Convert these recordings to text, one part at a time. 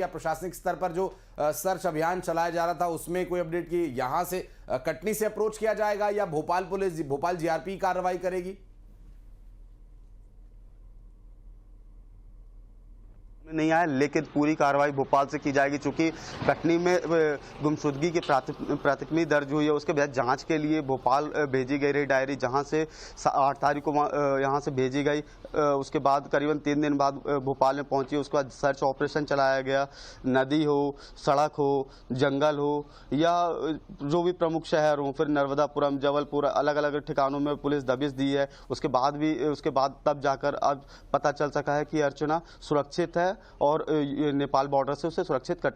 या प्रशासनिक स्तर पर जो सर्च अभियान चलाया जा रहा था उसमें कोई अपडेट की यहां से कटनी से अप्रोच किया जाएगा या भोपाल पुलिस, भोपाल जीआरपी कार्रवाई करेगी? नहीं आया, लेकिन पूरी कार्रवाई भोपाल से की जाएगी। चूंकि कटनी में गुमशुदगी की प्राथमिकी दर्ज हुई है, उसके बाद जांच के लिए भोपाल भेजी गई रही डायरी, जहां से 8 तारीख को यहां से भेजी गई। उसके बाद करीबन 3 दिन बाद भोपाल में पहुंची। उसके बाद सर्च ऑपरेशन चलाया गया। नदी हो, सड़क हो, जंगल हो या जो भी प्रमुख शहर हो, फिर नर्मदापुरम, जबलपुर, अलग अलग ठिकानों में पुलिस दबिश दी है। उसके बाद तब जाकर अब पता चल सका है कि अर्चना सुरक्षित है और नेपाल बॉर्डर से उसे सुरक्षित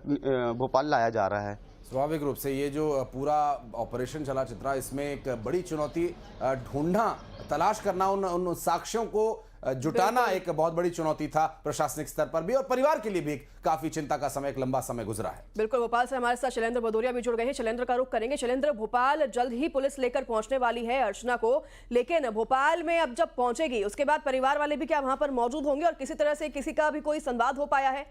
भोपाल लाया जा रहा है। स्वाभाविक रूप से ये जो पूरा ऑपरेशन चला चित्रा, इसमें एक बड़ी चुनौती ढूंढना, तलाश करना, उन साक्ष्यों को जुटाना एक बहुत बड़ी चुनौती था प्रशासनिक स्तर पर भी, और परिवार के लिए भी काफी चिंता का समय, एक लंबा समय गुजरा है। बिल्कुल, भोपाल से हमारे साथ शैलेंद्र भदौरिया भी जुड़ गए हैं। शैलेंद्र का रुख करेंगे। शैलेंद्र, भोपाल जल्द ही पुलिस लेकर पहुंचने वाली है अर्चना को, लेकिन भोपाल में अब जब पहुंचेगी उसके बाद परिवार वाले भी क्या वहां पर मौजूद होंगे और किसी तरह से किसी का भी कोई संवाद हो पाया है?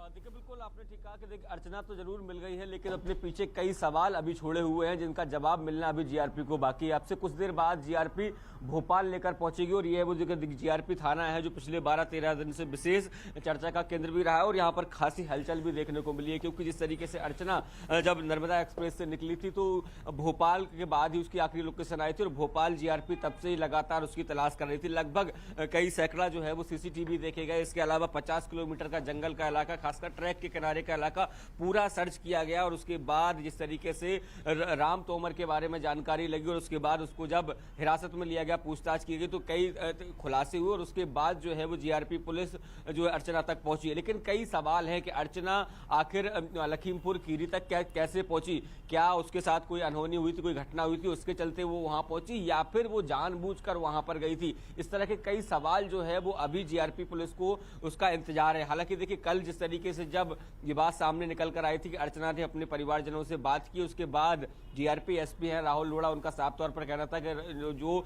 देखिए, बिल्कुल आपने ठीक कहा कि देखिए अर्चना तो जरूर मिल गई है, लेकिन अपने पीछे कई सवाल अभी छोड़े हुए हैं जिनका जवाब मिलना अभी जीआरपी को बाकी है। आपसे कुछ देर बाद जीआरपी भोपाल लेकर पहुंचेगी और ये वो जो जीआरपी थाना है जो पिछले 12-13 दिन से विशेष चर्चा का केंद्र भी रहा है और यहाँ पर खासी हलचल भी देखने को मिली है, क्योंकि जिस तरीके से अर्चना जब नर्मदा एक्सप्रेस से निकली थी तो भोपाल के बाद ही उसकी आखिरी लोकेशन आई थी और भोपाल जीआरपी तब से ही लगातार उसकी तलाश कर रही थी। लगभग कई सैकड़ा जो है वो सीसीटीवी देखे गए। इसके अलावा 50 किलोमीटर का जंगल का इलाका, खासकर ट्रैक के किनारे का इलाका पूरा सर्च किया गया और उसके बाद जिस तरीके से राम तोमर के बारे में जानकारी लगी और उसके बाद उसको जब हिरासत में लिया गया, पूछताछ की गई, तो कई खुलासे हुए और उसके बाद जो है वो जीआरपी पुलिस जो है अर्चना तक पहुंची है। लेकिन कई सवाल है कि अर्चना आखिर लखीमपुर खीरी तक कैसे पहुंची? क्या उसके साथ कोई अनहोनी हुई थी, कोई घटना हुई थी, उसके चलते वो वहां पहुंची, या फिर वो जानबूझकर वहां पर गई थी? इस तरह के कई सवाल जो है वो अभी जीआरपी पुलिस को उसका इंतजार है। हालांकि देखिए, कल जिस तरीके से जब ये बात सामने निकल कर आई थी कि अर्चना ने अपने परिवारजनों से बात की, उसके बाद जीआरपी एसपी हैं राहुल लोढ़ा, उनका साफ तौर पर कहना था कि जो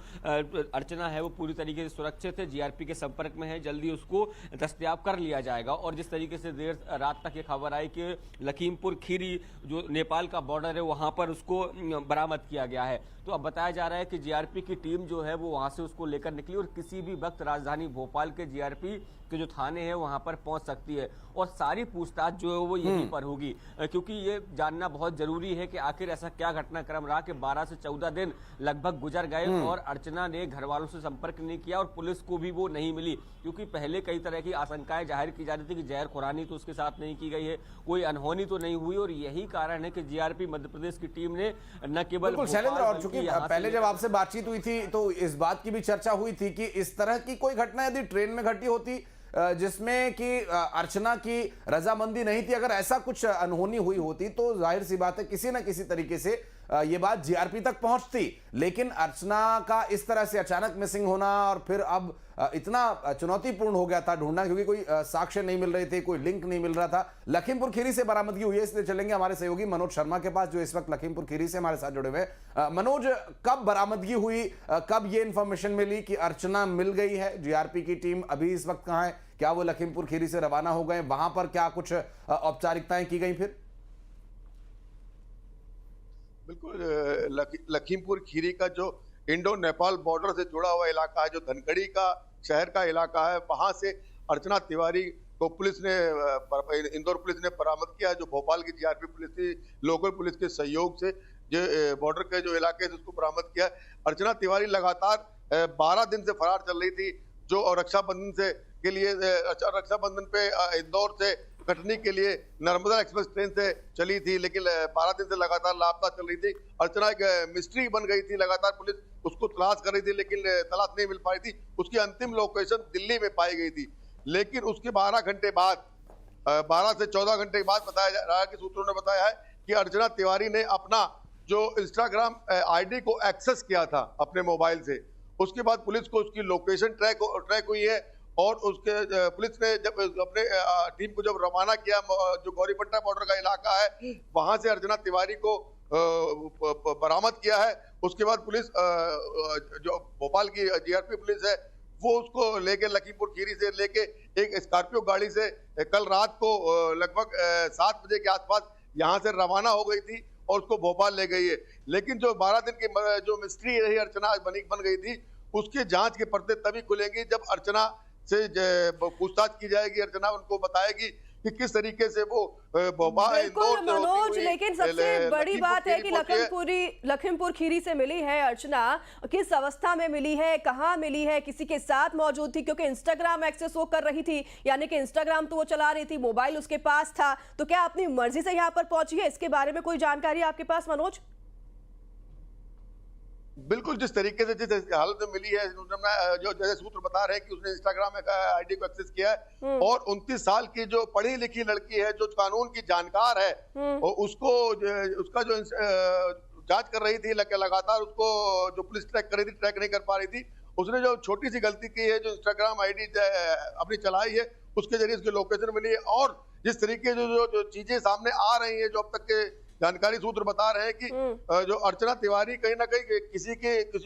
अर्चना है वो पूरी तरीके से सुरक्षित है, जीआरपी के संपर्क में है, जल्दी उसको दस्तयाब कर लिया जाएगा। और जिस तरीके से देर रात तक ये खबर आई कि लखीमपुर खीरी जो नेपाल का बॉर्डर है वहां पर उसको बरामद किया गया है, तो अब बताया जा रहा है कि जीआरपी की टीम जो है वो वहां से उसको लेकर निकली और किसी भी वक्त राजधानी भोपाल के जीआरपी के जो थाने हैं वहां पर पहुंच सकती है और सारी पूछताछ जो है वो यहीं पर होगी, क्योंकि ये जानना बहुत जरूरी है कि आखिर ऐसा क्या घटनाक्रम रहा कि 12 से 14 दिन लगभग गुजर गए और अर्चना ने घर वालों से संपर्क नहीं किया और पुलिस को भी वो नहीं मिली। क्योंकि पहले कई तरह की आशंकाएं जाहिर की जा रही थी कि जहर खुरानी तो उसके साथ नहीं की गई है, कोई अनहोनी तो नहीं हुई, और यही कारण है कि जीआरपी मध्य प्रदेश की टीम ने न केवल शैलेंद्र, और चूंकि पहले जब आपसे बातचीत हुई थी तो इस बात की भी चर्चा हुई थी कि इस तरह की कोई घटना यदि ट्रेन में घटी होती जिसमें कि अर्चना की रजामंदी नहीं थी, अगर ऐसा कुछ अनहोनी हुई होती तो जाहिर सी बात है किसी न किसी तरीके से ये बात जीआरपी तक पहुंचती। लेकिन अर्चना का इस तरह से अचानक मिसिंग होना और फिर अब इतना चुनौतीपूर्ण हो गया था ढूंढना, क्योंकि कोई साक्ष्य नहीं मिल रहे थे, कोई लिंक नहीं मिल रहा था। लखीमपुर खीरी से बरामदगी हुई है, इसलिए चलेंगे हमारे सहयोगी मनोज शर्मा के पास जो इस वक्त लखीमपुर खीरी से हमारे साथ जुड़े हुए हैं। मनोज, कब बरामदगी हुई, कब ये इंफॉर्मेशन मिली कि अर्चना मिल गई है? जीआरपी की टीम अभी इस वक्त कहां है? क्या वो लखीमपुर खीरी से रवाना हो गए? वहां पर क्या कुछ औपचारिकताएं की गई? फिर बिल्कुल, लखीमपुर खीरी का जो इंडो नेपाल बॉर्डर से जुड़ा हुआ इलाका है, जो धनखड़ी का शहर का इलाका है, वहां से अर्चना तिवारी को पुलिस ने, इंदौर पुलिस ने बरामद किया, जो भोपाल की जीआरपी पुलिस थी, लोकल पुलिस के सहयोग से जो बॉर्डर के जो इलाके से उसको बरामद किया। अर्चना तिवारी लगातार 12 दिन से फरार चल रही थी, जो रक्षाबंधन से के लिए रक्षाबंधन पे इंदौर से कटनी के लिए नर्मदा एक्सप्रेस ट्रेन से चली थी, लेकिन 12 दिन से लगातार लापता चल रही थी। अर्चना एक मिस्ट्री बन गई थी, लगातार पुलिस उसको तलाश कर रही थी लेकिन तलाश नहीं मिल पाई थी। उसकी अंतिम लोकेशन दिल्ली में पाई गई थी, लेकिन उसके 12 घंटे बाद 12 से 14 घंटे के बाद बताया जा रहा है कि सूत्रों ने बताया है कि अर्चना तिवारी ने अपना जो इंस्टाग्राम आईडी को एक्सेस किया था अपने मोबाइल से। उसके बाद पुलिस को उसकी लोकेशन ट्रैक हुई है और उसके पुलिस ने जब अपने टीम को जब रवाना किया, जो गौरीपट्टा बॉर्डर का इलाका है वहां से अर्चना तिवारी को बरामद किया है। उसके बाद पुलिस जो भोपाल की जीआरपी पुलिस है वो उसको लेके लखीमपुर खीरी से लेके एक स्कॉर्पियो गाड़ी से कल रात को लगभग 7 बजे के आसपास यहाँ से रवाना हो गई थी और उसको भोपाल ले गई है। लेकिन जो 12 दिन की जो मिस्ट्री रही अर्चना बन गई थी, उसकी जांच के पर्दे तभी खुलेंगी जब अर्चना से पूछताछ की जाएगी। अर्चना उनको बताएगी कि किस तरीके से वो भोपाल बिल्कुल मनोज, लेकिन सबसे बड़ी बात है कि लखीमपुर खीरी से मिली है अर्चना, किस अवस्था में मिली है, कहां मिली है, किसी के साथ मौजूद थी? क्योंकि इंस्टाग्राम एक्सेस वो कर रही थी, यानी कि इंस्टाग्राम तो वो चला रही थी, मोबाइल उसके पास था, तो क्या अपनी मर्जी से यहां पर पहुंची है? इसके बारे में कोई जानकारी आपके पास मनोज? बिल्कुल, जिस तरीके से जिस हालत में मिली है, जो जैसे सूत्र बता रहे हैं कि उसने इंस्टाग्राम आईडी को एक्सेस किया है और 29 साल की जो पढ़ी लिखी लड़की है, जो कानून की जानकार है, और उसका जो जांच कर रही थी लगातार, उसको जो पुलिस ट्रैक कर रही थी, ट्रैक नहीं कर पा रही थी। उसने जो छोटी सी गलती की है, जो इंस्टाग्राम आईडी अपनी चलाई है, उसके जरिए उसकी लोकेशन मिली है। और जिस तरीके जो चीजें सामने आ रही है, जो अब तक के जानकारी सूत्र बता रहे हैं कि जो अर्चना तिवारी कहीं ना कहीं किसी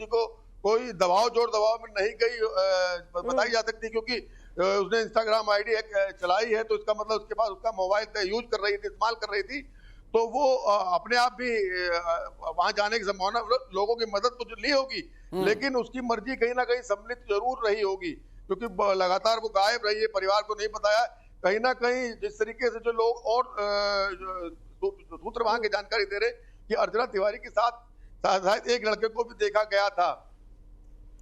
को कोई जोर दबाव में नहीं गई बताई जा सकती, क्योंकि उसने इंस्टाग्राम आईडी चलाई है, तो इसका मतलब उसके पास उसका मोबाइल यूज कर रही थी, इस्तेमाल कर रही थी, तो वो अपने आप भी वहां जाने की संभावना, लोगों की मदद तो ली होगी, लेकिन उसकी मर्जी कहीं ना कहीं सम्मिलित जरूर रही होगी, क्योंकि लगातार वो गायब रही है, परिवार को नहीं बताया। कहीं ना कहीं जिस तरीके से जो लोग और सूत्र वहां की जानकारी दे रहे कि अर्चना तिवारी के साथ शायद एक लड़के को भी देखा गया था।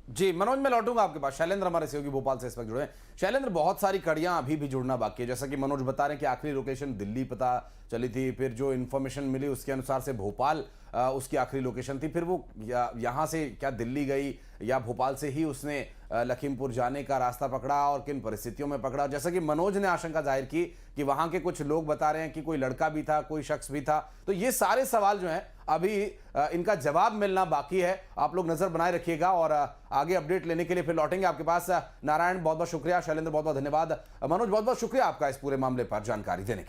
जी मनोज, मैं लौटूंगा आपके पास। शैलेंद्र हमारे सहयोगी भोपाल से इस वक्त जुड़े हैं। शैलेंद्र, बहुत सारी कड़ियां अभी भी जुड़ना बाकी है, जैसा कि मनोज बता रहे हैं कि आखिरी लोकेशन दिल्ली पता चली थी, फिर जो इन्फॉर्मेशन मिली उसके अनुसार से भोपाल उसकी आखिरी लोकेशन थी, फिर वो यहाँ से क्या दिल्ली गई या भोपाल से ही उसने लखीमपुर जाने का रास्ता पकड़ा और किन परिस्थितियों में पकड़ा। जैसा कि मनोज ने आशंका जाहिर की कि वहां के कुछ लोग बता रहे हैं कि कोई लड़का भी था, कोई शख्स भी था, तो ये सारे सवाल जो हैं अभी इनका जवाब मिलना बाकी है। आप लोग नजर बनाए रखिएगा और आगे अपडेट लेने के लिए फिर लौटेंगे आपके पास। नारायण, बहुत बहुत शुक्रिया। शैलेंद्र, बहुत बहुत धन्यवाद। मनोज, बहुत बहुत शुक्रिया आपका इस पूरे मामले पर जानकारी देने के लिए।